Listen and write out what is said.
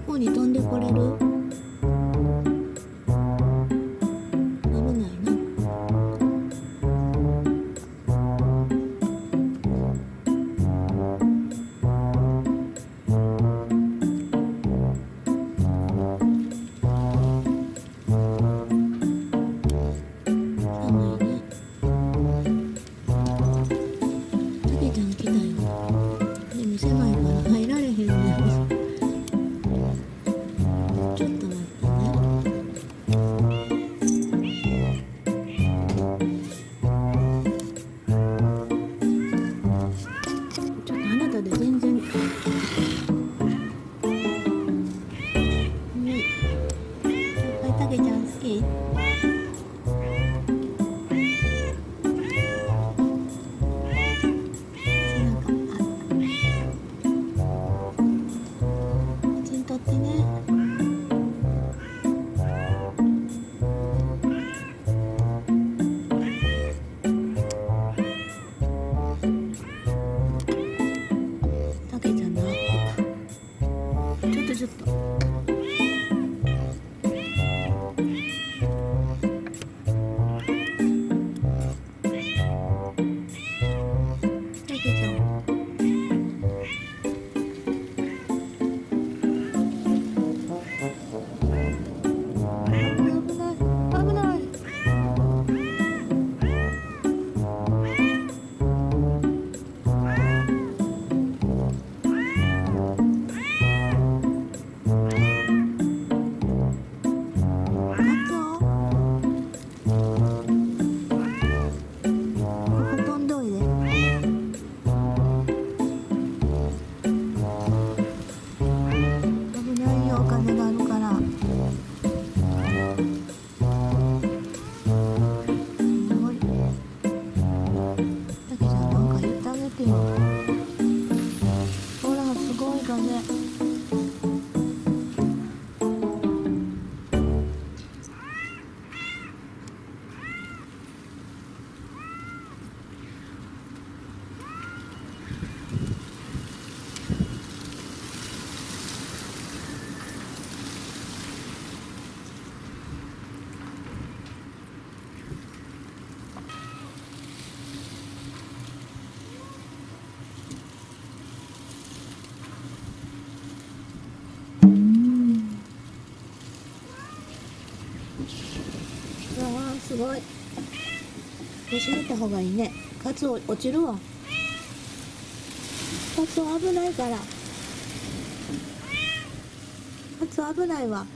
こに飛んでこれる？危ないな。寒いね。たけちゃん来たよ。でも狭いから入られへんねん。ちょっと待ってね。ちょっとあなたで全然。たけちゃん好き？背中、写真撮ってね。たけちゃんのアップ。ちょっと。たけちゃん。危ない。飛んどいで。危ないよ、風があるから。たけちゃんなんか言ってあげてよ。ほら、すごい風。わあ、すごい。閉めた方がいいね。カツオ落ちるわ。カツオ危ないから。カツオ危ないわ。